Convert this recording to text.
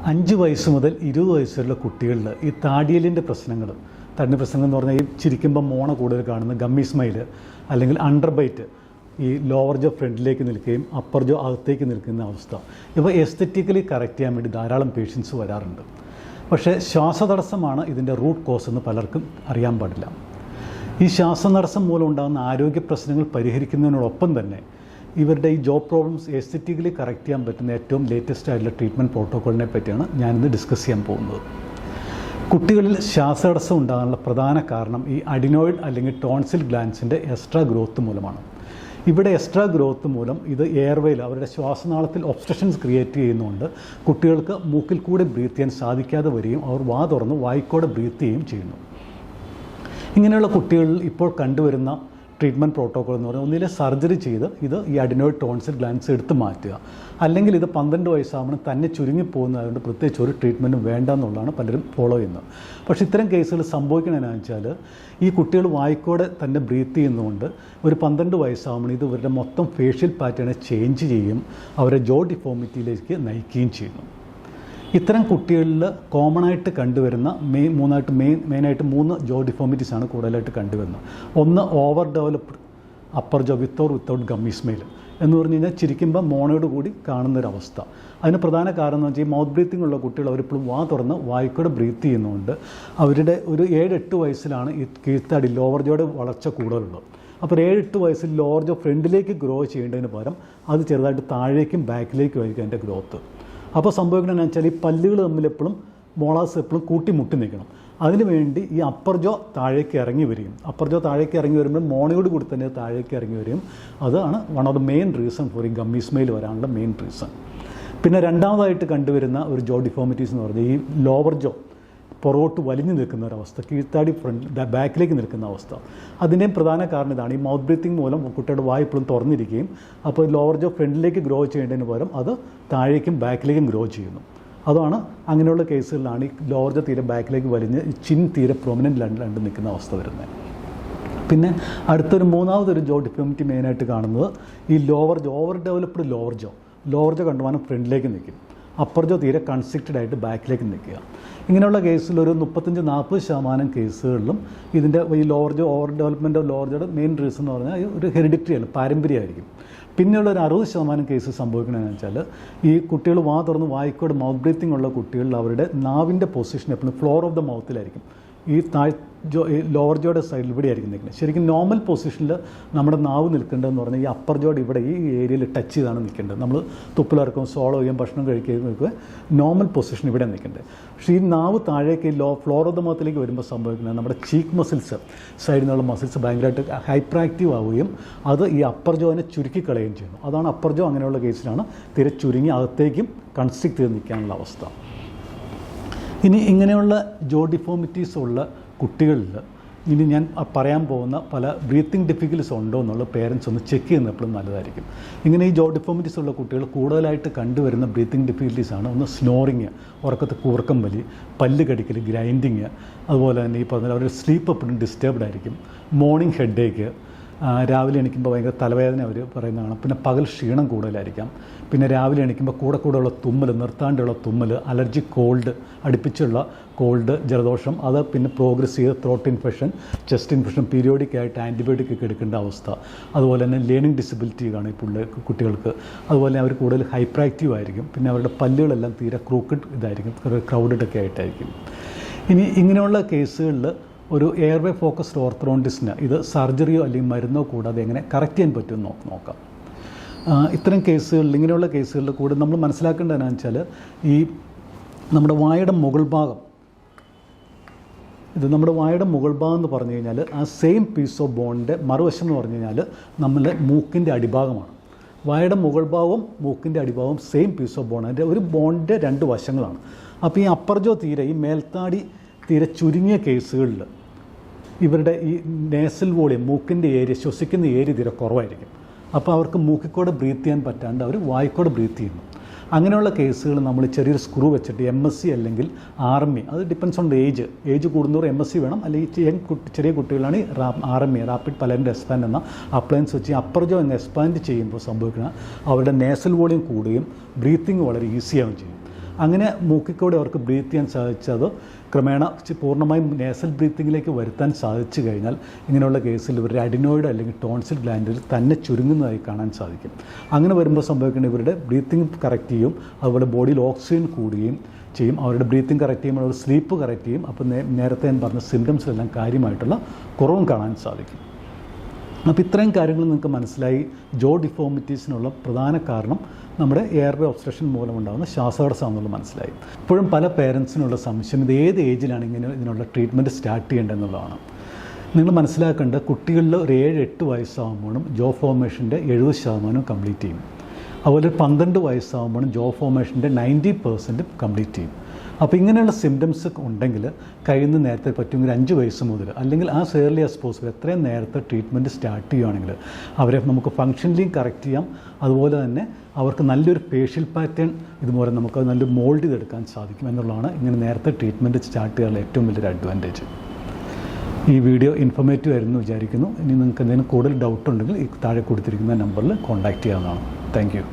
5 വയസ്സ് മുതൽ 20 വയസ്സ് വരെയുള്ള കുട്ടികളിൽ ഈ താടിയലിൻ്റെ പ്രശ്നങ്ങൾ എന്ന് പറഞ്ഞാൽ ഈ ചിരിക്കുമ്പോൾ മോണ കൂടുതൽ കാണുന്ന ഗമ്മി സ്മൈൽ അല്ലെങ്കിൽ അണ്ടർ ബൈറ്റ്, ഈ ലോവർ ജോ ഫ്രണ്ടിലേക്ക് നിൽക്കുകയും അപ്പർ ജോ അകത്തേക്ക് നിൽക്കുന്ന അവസ്ഥ, ഇവ എസ്തെറ്റിക്കലി കറക്റ്റ് ചെയ്യാൻ വേണ്ടി ധാരാളം പേഷ്യൻസ് വരാറുണ്ട്. പക്ഷേ ശ്വാസതടസ്സമാണ് ഇതിൻ്റെ റൂട്ട് കോസ് എന്ന് പലർക്കും അറിയാൻ പാടില്ല. ഈ ശ്വാസതടസ്സം മൂലം ഉണ്ടാകുന്ന ആരോഗ്യ പ്രശ്നങ്ങൾ പരിഹരിക്കുന്നതിനോടൊപ്പം തന്നെ ഇവരുടെ ഈ ജോ പ്രോബ്ലംസ് എസ്തെറ്റിക്കലി കറക്റ്റ് ചെയ്യാൻ പറ്റുന്ന ഏറ്റവും ലേറ്റസ്റ്റ് ആയിട്ടുള്ള ട്രീറ്റ്മെൻറ്റ് പ്രോട്ടോക്കോളിനെ പറ്റിയാണ് ഞാനിന്ന് ഡിസ്കസ് ചെയ്യാൻ പോകുന്നത്. കുട്ടികളിൽ ശ്വാസതടസ്സം ഉണ്ടാകാനുള്ള പ്രധാന കാരണം ഈ അഡിനോയിഡ് അല്ലെങ്കിൽ ടോൺസിൽ ഗ്ലാൻസിൻ്റെ എക്സ്ട്രാ ഗ്രോത്ത് മൂലമാണ്. ഇവിടെ എക്സ്ട്രാ ഗ്രോത്ത് മൂലം ഇത് എയർവേയിൽ അവരുടെ ശ്വാസനാളത്തിൽ ഒബ്സ്ട്രക്ഷൻസ് ക്രിയേറ്റ് ചെയ്യുന്നതുകൊണ്ട് കുട്ടികൾക്ക് മൂക്കിൽ കൂടെ ബ്രീത്ത് ചെയ്യാൻ സാധിക്കാതെ വരികയും അവർ വാ തുറന്ന് വായ്ക്കോടെ ബ്രീത്ത് ചെയ്യുകയും ചെയ്യുന്നു. ഇങ്ങനെയുള്ള കുട്ടികളിൽ ഇപ്പോൾ കണ്ടുവരുന്ന ട്രീറ്റ്മെൻറ്റ് പ്രോട്ടോക്കോൾ എന്ന് പറയുന്നത് ഒന്നിലെ സർജറി ചെയ്ത് ഈ അഡിനോയിഡ് ടോൺസിൽ ഗ്ലാൻസ് എടുത്ത് മാറ്റുക, അല്ലെങ്കിൽ ഇത് 12 വയസ്സാകുമ്പോൾ തന്നെ ചുരുങ്ങിപ്പോകുന്നതുകൊണ്ട് പ്രത്യേകിച്ച് ഒരു ട്രീറ്റ്മെൻറ്റും വേണ്ട എന്നുള്ളതാണ് പലരും ഫോളോ ചെയ്യുന്നത്. പക്ഷേ ഇത്തരം കേസുകൾ സംഭവിക്കണമെന്ന് വെച്ചാൽ ഈ കുട്ടികൾ വായ്ക്കോടെ തന്നെ ബ്രീത്ത് ചെയ്യുന്നതുകൊണ്ട് ഒരു 12 വയസ്സാകുമ്പോൾ ഇത് ഇവരുടെ മൊത്തം ഫേഷ്യൽ പാറ്റേണെ ചേഞ്ച് ചെയ്യും, അവരെ ജോ ഡിഫോമിറ്റിയിലേക്ക് നയിക്കുകയും ചെയ്യുന്നു. ഇത്തരം കുട്ടികളിൽ കോമൺ ആയിട്ട് കണ്ടുവരുന്ന മെയിനായിട്ട് 3 ജോ ഡിഫോമിറ്റീസാണ് കൂടുതലായിട്ട് കണ്ടുവരുന്നത്. ഒന്ന് ഓവർ ഡെവലപ്ഡ് അപ്പർ ജോ വിത്തൗട്ട് ഗമ്മി സ്മൈൽ എന്ന് പറഞ്ഞു കഴിഞ്ഞാൽ ചിരിക്കുമ്പോൾ മോണയോട് കൂടി കാണുന്നൊരവസ്ഥ. അതിന് പ്രധാന കാരണം എന്ന് വെച്ചാൽ ഈ മൗത്ത് ബ്രീത്തിങ് ഉള്ള കുട്ടികൾ അവരിപ്പോഴും വാ തുറന്ന് വായ്ക്കൂടെ ബ്രീത്ത് ചെയ്യുന്നതുകൊണ്ട് അവരുടെ ഒരു 7-8 വയസ്സിലാണ് ഈ കീഴ്ത്താടി ലോവർ ജോയുടെ വളർച്ച കൂടുതലുള്ളത്. അപ്പോൾ 7-8 വയസ്സിൽ ലോവർ ജോ ഫ്രണ്ടിലേക്ക് ഗ്രോ ചെയ്യേണ്ടതിന് പകരം അത് ചെറുതായിട്ട് താഴേക്കും ബാക്കിലേക്കും ആയിരിക്കും അതിൻ്റെ ഗ്രോത്ത്. അപ്പോൾ സംഭവിക്കണമെന്ന് വെച്ചാൽ ഈ പല്ലുകൾ തമ്മിൽ എപ്പോഴും മോളാസ് എപ്പോഴും കൂട്ടിമുട്ടി നിൽക്കണം. അതിനുവേണ്ടി ഈ അപ്പർ ജോ താഴേക്ക് ഇറങ്ങി വരികയും വരുമ്പോൾ മോണയോട് കൂടി തന്നെ താഴേക്ക് ഇറങ്ങി വരികയും അതാണ് one of the main reason for ഈ ഗമ്മി സ്മൈൽ വരാനുള്ള മെയിൻ റീസൺ. പിന്നെ രണ്ടാമതായിട്ട് കണ്ടുവരുന്ന ഒരു ജോ ഡിഫോമിറ്റീസ് എന്ന് പറഞ്ഞാൽ ഈ ലോവർ ജോ പുറകോട്ട് വലിഞ്ഞു നിൽക്കുന്ന ഒരവസ്ഥ, കീഴ്ത്താടി ബാക്കിലേക്ക് നിൽക്കുന്ന അവസ്ഥ. അതിൻ്റെയും പ്രധാന കാരണം ഇതാണ്. ഈ മൗത്ത് ബ്രീത്തിങ് മൂലം കുട്ടിയുടെ വായ ഇപ്പോഴും തുറന്നിരിക്കുകയും അപ്പോൾ ലോവർ ജോ ഫ്രണ്ടിലേക്ക് ഗ്രോ ചെയ്യേണ്ടതിന് പകരം അത് താഴേക്കും ബാക്കിലേക്കും ഗ്രോ ചെയ്യുന്നു. അതാണ് അങ്ങനെയുള്ള കേസുകളിലാണ് ഈ ലോവർ ജോ തീരെ ബാക്കിലേക്ക് വലിഞ്ഞ് ചിൻ തീരെ പ്രൊമിനൻ്റ് രണ്ട് നിൽക്കുന്ന അവസ്ഥ വരുന്നത്. പിന്നെ അടുത്തൊരു മൂന്നാമതൊരു ജോ ഡിഫോമിറ്റി മെയിനായിട്ട് കാണുന്നത് ഈ lower jaw over developed lower jaw കണ്ടുപോകാനും ഫ്രണ്ടിലേക്ക് നിൽക്കും, അപ്പർ ജോ തീരെ കൺസ്ട്രിക്റ്റഡ് ആയിട്ട് ബാക്കിലേക്ക് നിൽക്കുക. ഇങ്ങനെയുള്ള കേസിൽ ഒരു 35-40% കേസുകളിലും ഇതിൻ്റെ ഈ lower jaw over development of lower ജോയുടെ മെയിൻ റീസൺ എന്ന് പറഞ്ഞാൽ ഒരു ഹെറിഡിറ്ററി അല്ല, പാരമ്പര്യമായിരിക്കും. പിന്നെയുള്ള ഒരു 60% കേസ് സംഭവിക്കണമെന്ന് വെച്ചാൽ ഈ കുട്ടികൾ വാ തുറന്ന് വായിക്കോട് മൗത്ത് ബ്രീത്തിങ് ഉള്ള കുട്ടികളിൽ അവരുടെ നാവിൻ്റെ പൊസിഷൻ എപ്പോഴും ഫ്ലോർ ഓഫ് ദ മൗത്തിലായിരിക്കും. ഈ ലോവർ ജോയുടെ സൈഡിൽ ഇവിടെ ആയിരിക്കും നിൽക്കുന്നത്. ശരിക്കും നോർമൽ പൊസിഷനിൽ നമ്മുടെ നാവ് നിൽക്കേണ്ടതെന്ന് പറഞ്ഞാൽ ഈ അപ്പർ ജോയുടെ ഇവിടെ ഈ ഏരിയയിൽ ടച്ച് ചെയ്താണ് നിൽക്കേണ്ടത്. നമ്മൾ തുപ്പിലിറക്കും, സോളോ ചെയ്യും, ഭക്ഷണം കഴിക്കുക, നോർമൽ പൊസിഷൻ ഇവിടെ നിൽക്കേണ്ടത്. പക്ഷേ ഈ നാവ് താഴേക്ക് ഫ്ലോർ ഓഫ് ദ മൗത്തിലേക്ക് വരുമ്പോൾ സംഭവിക്കുന്നത് നമ്മുടെ ചീക്ക് മസിൽസ് സൈഡിൽ നിന്നുള്ള മസിൽസ് ഭയങ്കരമായിട്ട് ഹൈപ്പർ ആക്റ്റീവ് ആവുകയും അത് ഈ അപ്പർ ജോനെ ചുരുക്കിക്കളയുകയും ചെയ്യുന്നു. അതാണ് അപ്പർ ജോ അങ്ങനെയുള്ള കേസിലാണ് തീരെ ചുരുങ്ങി അകത്തേക്കും കൺസ്ട്രിക്റ്റ് ചെയ്ത് നിൽക്കാനുള്ള അവസ്ഥ. ഇനി ഇങ്ങനെയുള്ള ജോ ഡിഫോമിറ്റീസ് ഉള്ള കുട്ടികളിൽ ഇനി ഞാൻ പറയാൻ പോകുന്ന പല ബ്രീത്തിങ് ഡിഫിക്കൽറ്റീസ് ഉണ്ടോ എന്നുള്ള പേരൻസ് ഒന്ന് ചെക്ക് ചെയ്യുന്നത് എപ്പോഴും നല്ലതായിരിക്കും. ഇങ്ങനെ ഈ ജോ ഡിഫോമിറ്റീസ് ഉള്ള കുട്ടികൾ കൂടുതലായിട്ട് കണ്ടുവരുന്ന ബ്രീത്തിങ് ഡിഫിക്കൽറ്റീസാണ് ഒന്ന് സ്നോറിങ്, ഉറക്കത്ത് കൂർക്കം വലി, പല്ല് കടിക്കൽ, ഗ്രൈൻഡിങ്, അതുപോലെ തന്നെ ഈ പറഞ്ഞാൽ അവരുടെ സ്ലീപ്പ് എപ്പോഴും ഡിസ്റ്റർബ്ഡ് ആയിരിക്കും, മോർണിംഗ് ഹെഡേക്ക്, രാവിലെ എണീക്കുമ്പോൾ ഭയങ്കര തലവേദന അവർ പറയുന്നതാണ്, പിന്നെ പകൽ ക്ഷീണം കൂടുതലായിരിക്കാം, പിന്നെ രാവിലെ എണീക്കുമ്പോൾ കൂടെയുള്ള തുമ്മൽ, നിർത്താണ്ടുള്ള തുമ്മൽ, അലർജി, കോൾഡ്, അടുപ്പിച്ചുള്ള കോൾഡ്, ജലദോഷം, അത് പിന്നെ പ്രോഗ്രസ് ചെയ്ത് ത്രോട്ട് ഇൻഫെക്ഷൻ, ചെസ്റ്റ് ഇൻഫെക്ഷൻ, പീരിയോഡിക്കായിട്ട് ആൻറ്റിബയോട്ടിക് ഒക്കെ എടുക്കേണ്ട അവസ്ഥ. അതുപോലെ തന്നെ ലേണിംഗ് ഡിസബിലിറ്റി കാണും ഇപ്പോൾ കുട്ടികൾക്ക്. അതുപോലെ അവർ കൂടുതൽ ഹൈപ്പർ ആക്റ്റീവ് ആയിരിക്കും, പിന്നെ അവരുടെ പല്ലുകളെല്ലാം തീരെ ക്രൂക്കഡ് ഇതായിരിക്കും, ക്രൗഡഡ് ഒക്കെ ആയിട്ടായിരിക്കും. ഇനി ഇങ്ങനെയുള്ള കേസുകളിൽ ഒരു എയർവേ ഫോക്കസ്ഡ് ഓർത്തോഡോണ്ടിസ്റ്റിന് ഇത് സർജറിയോ അല്ലെങ്കിൽ മരുന്നോ കൂടാതെ എങ്ങനെ കറക്റ്റ് ചെയ്യാൻ പറ്റുമെന്ന് നോക്കാം. ഇത്തരം കേസുകളിൽ ഇങ്ങനെയുള്ള കേസുകളിൽ കൂടെ നമ്മൾ മനസ്സിലാക്കേണ്ടതെന്ന് വെച്ചാൽ ഈ നമ്മുടെ വായുടെ മുകൾ ഭാഗം എന്ന് പറഞ്ഞു കഴിഞ്ഞാൽ ആ സെയിം പീസ് ഓഫ് ബോണിൻ്റെ മറുവശം എന്ന് പറഞ്ഞു കഴിഞ്ഞാൽ നമ്മളുടെ മൂക്കിൻ്റെ അടിഭാഗമാണ്. വായുടെ മുകൾ ഭാഗവും മൂക്കിൻ്റെ അടിഭാഗവും സെയിം പീസ് ഓഫ് ബോൺ, അതിൻ്റെ ഒരു ബോണിൻ്റെ 2 വശങ്ങളാണ്. അപ്പോൾ ഈ അപ്പർ ജോ തീരെ ഈ മേൽത്താടി തീരെ ചുരുങ്ങിയ കേസുകളിൽ ഇവരുടെ ഈ നേസൽ വോളിയം, മൂക്കിൻ്റെ ഏരിയ, ശ്വസിക്കുന്ന ഏരിയ തീരെ കുറവായിരിക്കും. അപ്പോൾ അവർക്ക് മൂക്കിക്കൂടെ ബ്രീത്ത് ചെയ്യാൻ പറ്റാണ്ട് അവർ വായിക്കൂടെ ബ്രീത്ത് ചെയ്യുന്നു. അങ്ങനെയുള്ള കേസുകൾ നമ്മൾ ചെറിയൊരു സ്ക്രൂ വെച്ചിട്ട് MSc അല്ലെങ്കിൽ RME, അത് ഡിപ്പെൻസ് ഓൺ ഏജ് കൂടുന്നവർ MSc വേണം, അല്ലെങ്കിൽ ചെറിയ കുട്ടികളാണ് RME റാപ്പിഡ് പലൻ്റ് എക്സ്പാൻഡ് എന്ന അപ്ലയൻസ് വെച്ച് അപ്പർ ജോ എക്സ്പാൻഡ് ചെയ്യുമ്പോൾ സംഭവിക്കുന്ന അവരുടെ നേസൽ വോളിയം കൂടുകയും ബ്രീത്തിങ് വളരെ ഈസിയാവുകയും ചെയ്യും. അങ്ങനെ മൂക്കിക്കൂടെ അവർക്ക് ബ്രീത്ത് ചെയ്യാൻ സാധിച്ചത് ക്രമേണ പൂർണ്ണമായും നേസൽ ബ്രീത്തിങ്ങിലേക്ക് വരുത്താൻ സാധിച്ചു കഴിഞ്ഞാൽ ഇങ്ങനെയുള്ള കേസിൽ ഇവരുടെ അഡിനോയിഡ് അല്ലെങ്കിൽ ടോൺസിൽ ഗ്ലാൻഡിൽ തന്നെ ചുരുങ്ങുന്നതായി കാണാൻ സാധിക്കും. അങ്ങനെ വരുമ്പോൾ സംഭവിക്കുന്നത് ഇവരുടെ ബ്രീത്തിങ് കറക്റ്റ് ചെയ്യും, അതുപോലെ ബോഡിയിൽ ഓക്സിജൻ കൂടുകയും ചെയ്യും, അവരുടെ ബ്രീത്തിങ് കറക്റ്റ് ചെയ്യുമ്പോൾ അവർ സ്ലീപ്പ് കറക്റ്റ് ചെയ്യും. അപ്പോൾ നേരത്തെ ഞാൻ പറഞ്ഞ സിംറ്റംസിലെല്ലാം കാര്യമായിട്ടുള്ള കുറവും കാണാൻ സാധിക്കും. അപ്പോൾ ഇത്രയും കാര്യങ്ങൾ നിങ്ങൾക്ക് മനസ്സിലായി. ജോ ഡിഫോമിറ്റീസിനുള്ള പ്രധാന കാരണം നമ്മുടെ എയർവേ ഒബ്സ്ട്രക്ഷൻ മൂലമുണ്ടാകുന്ന ശ്വാസതടസ്സമാണെന്നുള്ളത് മനസ്സിലായി. ഇപ്പോഴും പല പേരൻസിനുള്ള സംശയം ഇത് ഏത് ഏജിലാണ് ഇതിനുള്ള ട്രീറ്റ്മെൻറ്റ് സ്റ്റാർട്ട് ചെയ്യേണ്ടതെന്നുള്ളതാണ്. നിങ്ങൾ മനസ്സിലാക്കേണ്ട കുട്ടികളിൽ ഒരു 7-8 വയസ്സാകുമ്പോഴും ജോ ഫോർമേഷൻ്റെ 70% കംപ്ലീറ്റ് ചെയ്യും. അതുപോലെ 12 വയസ്സാകുമ്പോഴും ജോ ഫോർമേഷൻ്റെ 90% കംപ്ലീറ്റ് ചെയ്യും. അപ്പോൾ ഇങ്ങനെയുള്ള സിംറ്റംസ് ഉണ്ടെങ്കിൽ കഴിയുന്ന നേരത്തെ പറ്റുമെങ്കിൽ 5 വയസ്സ് മുതൽ അല്ലെങ്കിൽ ആ ഏർലി ആസ് പോസിബിൾ എത്രയും നേരത്തെ ട്രീറ്റ്മെൻറ്റ് സ്റ്റാർട്ട് ചെയ്യുകയാണെങ്കിൽ അവരെ നമുക്ക് ഫങ്ഷനലിയും കറക്റ്റ് ചെയ്യാം. അതുപോലെ തന്നെ അവർക്ക് നല്ലൊരു ഫേഷ്യൽ പാറ്റേൺ ഇതുപോലെ നമുക്ക് നല്ലൊരു മോൾഡ് ചെയ്തെടുക്കാൻ സാധിക്കും എന്നുള്ളതാണ് ഇങ്ങനെ നേരത്തെ ട്രീറ്റ്മെൻറ്റ് സ്റ്റാർട്ട് ചെയ്യാനുള്ള ഏറ്റവും വലിയൊരു അഡ്വാൻറ്റേജ്. ഈ വീഡിയോ ഇൻഫോർമേറ്റീവ് ആയിരുന്നു വിചാരിക്കുന്നു. ഇനി നിങ്ങൾക്ക് എന്തെങ്കിലും കൂടുതൽ ഡൗട്ട് ഉണ്ടെങ്കിൽ ഈ താഴെ കൊടുത്തിരിക്കുന്ന നമ്പറിൽ കോൺടാക്റ്റ് ചെയ്യാവുന്നതാണ്. Thank you.